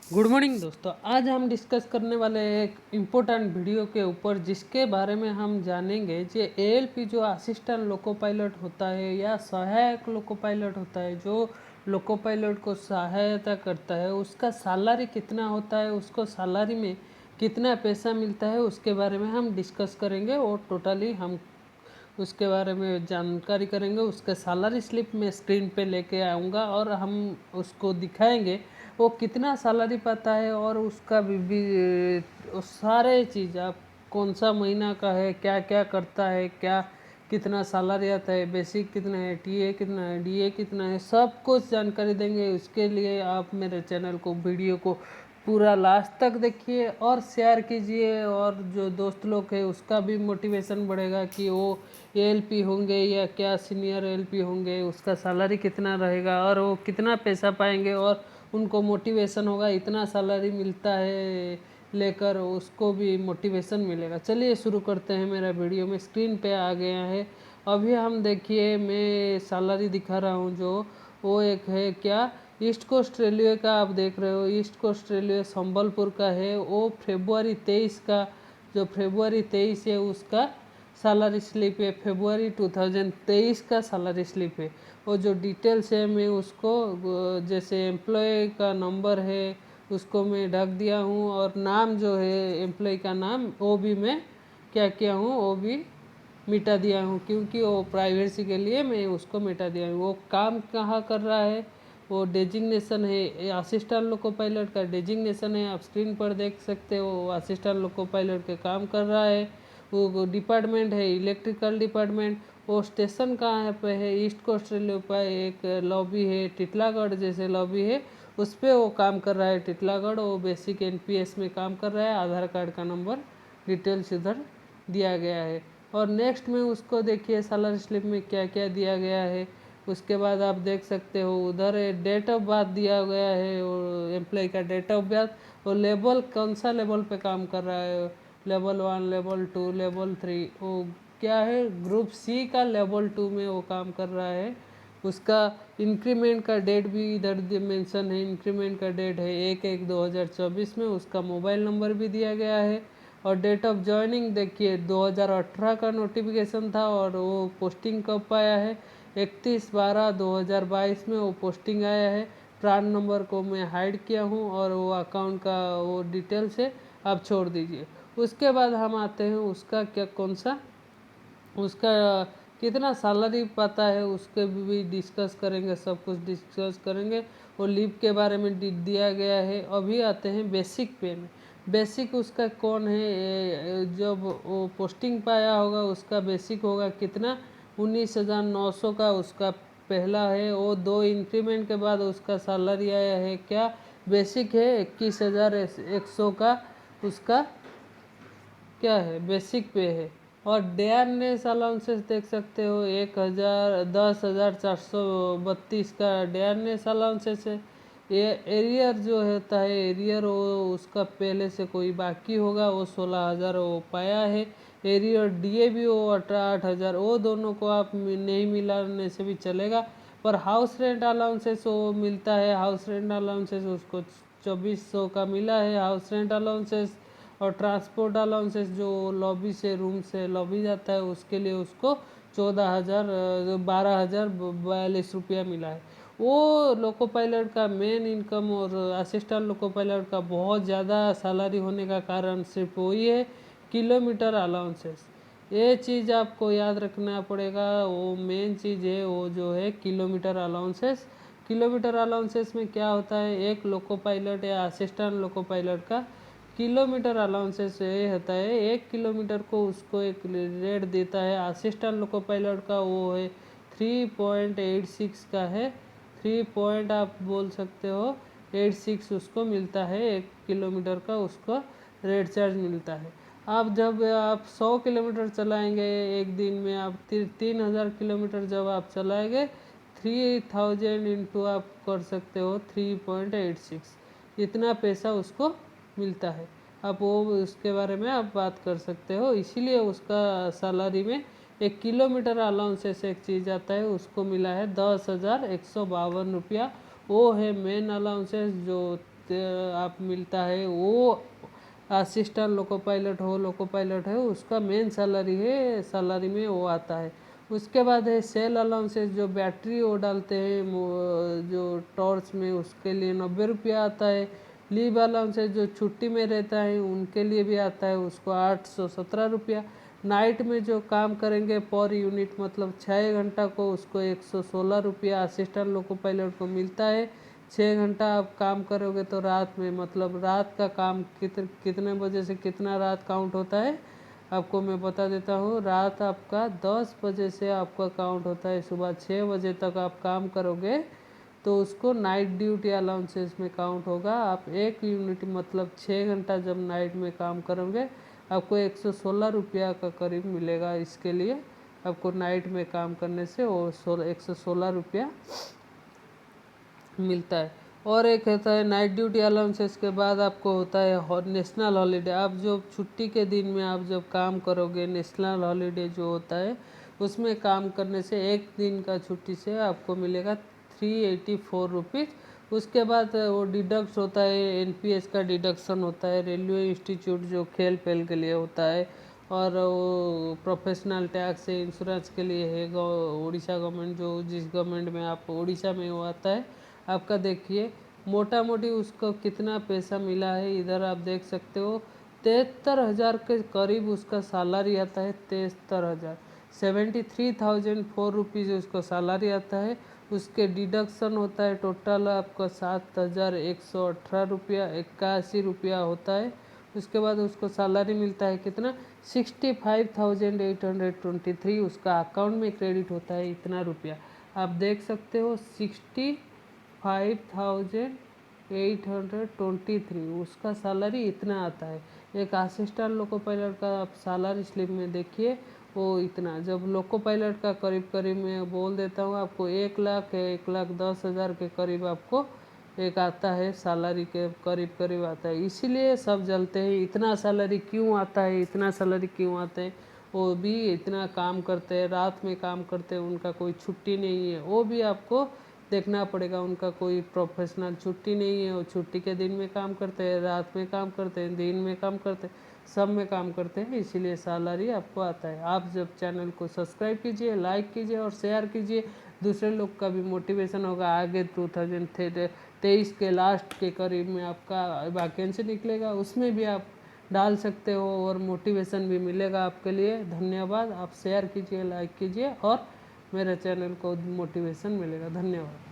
Good morning दोस्तों। आज हम डिस्कस करने वाले एक इम्पोर्टेंट वीडियो के ऊपर जिसके बारे में हम जानेंगे जो एएलपी जो असिस्टेंट लोको पायलट होता है या सहायक लोको पायलट होता है, जो लोको पायलट को सहायता करता है, उसका सैलरी कितना होता है, उसको सैलरी में कितना पैसा मिलता है, उसके बारे में हम डिस्कस करेंगे और टोटली हम उसके बारे में जानकारी करेंगे। उसका सैलरी स्लिप मैं स्क्रीन पे लेके आऊँगा और हम उसको दिखाएंगे वो कितना सैलरी पाता है और उसका भी सारे चीज़ आप कौन सा महीना का है, क्या क्या करता है, क्या कितना सैलरी आता है, बेसिक कितना है, टीए कितना है, डीए कितना है, सब कुछ जानकारी देंगे। उसके लिए आप मेरे चैनल को वीडियो को पूरा लास्ट तक देखिए और शेयर कीजिए, और जो दोस्त लोग हैं उसका भी मोटिवेशन बढ़ेगा कि वो एएलपी होंगे या क्या सीनियर एएलपी होंगे, उसका सैलरी कितना रहेगा और वो कितना पैसा पाएंगे और उनको मोटिवेशन होगा, इतना सैलरी मिलता है लेकर उसको भी मोटिवेशन मिलेगा। चलिए शुरू करते हैं। मेरा वीडियो में स्क्रीन पे आ गया है। अभी हम देखिए मैं सैलरी दिखा रहा हूँ, जो वो एक है क्या ईस्ट कोस्ट रेलवे का आप देख रहे हो। ईस्ट कोस्ट रेलवे संबलपुर का है। वो फेब्रुआरी 23 का, जो फेब्रुआरी 23 है उसका सैलरी स्लिप है। फेब्रुआरी 2023 का सैलरी स्लिप है। वो जो डिटेल्स है मैं उसको जैसे एम्प्लॉय का नंबर है उसको मैं ढक दिया हूँ, और नाम जो है एम्प्लॉय का नाम वो भी मैं क्या किया हूँ, वो भी मिटा दिया हूँ, क्योंकि वो प्राइवेसी के लिए मैं उसको मिटा दिया हूँ। वो काम कहाँ कर रहा है, वो डेजिग्नेशन है असिस्टेंट लोको पायलट का डेजिग्नेशन है, आप स्क्रीन पर देख सकते हो। असिस्टेंट लोको पायलट के काम कर रहा है। वो डिपार्टमेंट है इलेक्ट्रिकल डिपार्टमेंट। वो स्टेशन कहाँ पे है, ईस्ट कोस्ट रेलवे पर एक लॉबी है टिटलागढ़ जैसे लॉबी है, उस पर वो काम कर रहा है टिटलागढ़। वो बेसिक एनपीएस में काम कर रहा है। आधार कार्ड का नंबर डिटेल्स इधर दिया गया है। और नेक्स्ट में उसको देखिए सैलरी स्लिप में क्या क्या दिया गया है। उसके बाद आप देख सकते हो उधर डेट ऑफ बर्थ दिया गया है, और एम्प्लॉय का डेट ऑफ बर्थ और लेवल कौन सा लेवल पे काम कर रहा है, लेवल 1, लेवल 2, लेवल 3, वो क्या है ग्रुप सी का लेवल 2 में वो काम कर रहा है। उसका इंक्रीमेंट का डेट भी इधर मेंशन है। इंक्रीमेंट का डेट है 1/1/2024 में। उसका मोबाइल नंबर भी दिया गया है। और डेट ऑफ ज्वाइनिंग देखिए 2018 का नोटिफिकेशन था, और वो पोस्टिंग कब पाया है 31/12/2022 में वो पोस्टिंग आया है। प्रान नंबर को मैं हाइड किया हूँ और वो अकाउंट का वो डिटेल्स है आप छोड़ दीजिए। उसके बाद हम आते हैं उसका क्या कौन सा उसका कितना सैलरी पाता है, उसके भी डिस्कस करेंगे, सब कुछ डिस्कस करेंगे। और लीव के बारे में दिया गया है। अभी आते हैं बेसिक पे में। बेसिक उसका कौन है, जब वो पोस्टिंग पाया होगा उसका बेसिक होगा कितना 19,900 का उसका पहला है। वो 2 इंक्रीमेंट के बाद उसका सैलरी आया है क्या बेसिक है 21,100 का उसका क्या है बेसिक पे है। और डेयरनेस अलाउंसेस देख सकते हो 10,432 का डेयरनेस अलाउंसेस है। ये एरियर जो होता है एरियर, वो उसका पहले से कोई बाकी होगा, वो 16,000 वो पाया है। एरियर डीए भी वो 8,000, वो दोनों को आप नहीं मिलाने से भी चलेगा। पर हाउस रेंट अलाउंसेस वो मिलता है। हाउस रेंट अलाउंसेस उसको 2,400 का मिला है हाउस रेंट अलाउंसेस। और ट्रांसपोर्ट अलाउंसेस जो लॉबी से रूम से लॉबी जाता है उसके लिए उसको 12,042 रुपया मिला है। वो लोको पायलट का मेन इनकम और असिस्टेंट लोको पायलट का बहुत ज़्यादा सैलरी होने का कारण सिर्फ वही है किलोमीटर अलाउंसेस। ये चीज़ आपको याद रखना पड़ेगा। वो मेन चीज़ है वो जो है किलोमीटर अलाउंसेस। किलोमीटर अलाउंसेस में क्या होता है, एक लोको पायलट या असिस्टेंट लोको पायलट का किलोमीटर अलाउंसेस ये होता है 1 किलोमीटर को उसको एक रेट देता है। असिस्टेंट लोको पायलट का वो है 3.86 का है। 3 पॉइंट आप बोल सकते हो 86 उसको मिलता है 1 किलोमीटर का, उसको रेट चार्ज मिलता है। आप जब आप 100 किलोमीटर चलाएंगे एक दिन में, आप 3,000 किलोमीटर जब आप चलाएंगे 3,000 इंटू आप कर सकते हो 3.86, इतना पैसा उसको मिलता है। आप वो उसके बारे में आप बात कर सकते हो। इसीलिए उसका सैलरी में 1 किलोमीटर अलाउंसेस एक चीज़ आता है, उसको मिला है 10,152 रुपया। वो है मेन अलाउंसेस जो आप मिलता है, वो असिस्टेंट लोको पायलट हो, लोको पायलट है, उसका मेन सैलरी है, सैलरी में वो आता है। उसके बाद है सेल अलाउंसेस, जो बैटरी वो डालते हैं जो टॉर्च में, उसके लिए 90 रुपया आता है। लीव अलाउंसेस, जो छुट्टी में रहता है उनके लिए भी आता है, उसको 817 रुपया। नाइट में जो काम करेंगे पर यूनिट मतलब 6 घंटा को, उसको 116 रुपया असिस्टेंट लोको पायलट को मिलता है। 6 घंटा आप काम करोगे तो रात में मतलब रात का काम कितने बजे से कितना रात काउंट होता है आपको मैं बता देता हूँ। रात आपका 10 बजे से आपका काउंट होता है, सुबह 6 बजे तक आप काम करोगे तो उसको नाइट ड्यूटी अलाउंसेस में काउंट होगा। आप 1 यूनिट मतलब 6 घंटा जब नाइट में काम करोगे आपको 116 रुपया का करीब मिलेगा। इसके लिए आपको नाइट में काम करने से वो 116 रुपया मिलता है। और एक होता है नाइट ड्यूटी अलाउंसेस के बाद आपको होता है नेशनल हॉलीडे। आप जो छुट्टी के दिन में आप जब काम करोगे, नेशनल हॉलीडे जो होता है उसमें काम करने से 1 दिन का छुट्टी से आपको मिलेगा 384 रुपीज़। उसके बाद वो डिडक्ट होता है, एनपीएस का डिडक्शन होता है, रेलवे इंस्टीट्यूट जो खेल पेल के लिए होता है, और वो प्रोफेशनल टैक्स है, इंश्योरेंस के लिए है। उड़ीसा गवर्नमेंट जो जिस गवर्नमेंट में आप उड़ीसा में वो आता है आपका, देखिए मोटा मोटी उसको कितना पैसा मिला है इधर आप देख सकते हो। 73,000 के करीब उसका सैलरी आता है। 73,000 73,004 रुपीज़ उसको सैलरी आता है। उसके डिडक्शन होता है टोटल आपका 7,118 रुपया 81 रुपया होता है। उसके बाद उसको सैलरी मिलता है कितना 65,823 उसका अकाउंट में क्रेडिट होता है इतना रुपया। आप देख सकते हो 65,823 उसका सैलरी इतना आता है। एक असिस्टेंट लोको पायलट का आप सैलरी स्लिप में देखिए वो इतना। जब लोको पायलट का करीब करीब मैं बोल देता हूँ आपको 1,10,000 के करीब आपको एक आता है, सैलरी के करीब करीब आता है। इसीलिए सब जलते हैं इतना सैलरी क्यों आता है, इतना सैलरी क्यों आता है। वो भी इतना काम करते हैं, रात में काम करते हैं, उनका कोई छुट्टी नहीं है, वो भी आपको देखना पड़ेगा। उनका कोई प्रोफेशनल छुट्टी नहीं है, वो छुट्टी के दिन में काम करते हैं, रात में काम करते हैं, दिन में काम करते हैं, सब में काम करते हैं, इसीलिए सैलरी आपको आता है। आप जब चैनल को सब्सक्राइब कीजिए, लाइक कीजिए और शेयर कीजिए, दूसरे लोग का भी मोटिवेशन होगा। आगे 2023 के लास्ट के करीब में आपका वैकेंसी निकलेगा, उसमें भी आप डाल सकते हो और मोटिवेशन भी मिलेगा आपके लिए। धन्यवाद। आप शेयर कीजिए, लाइक कीजिए और मेरे चैनल को मोटिवेशन मिलेगा। धन्यवाद।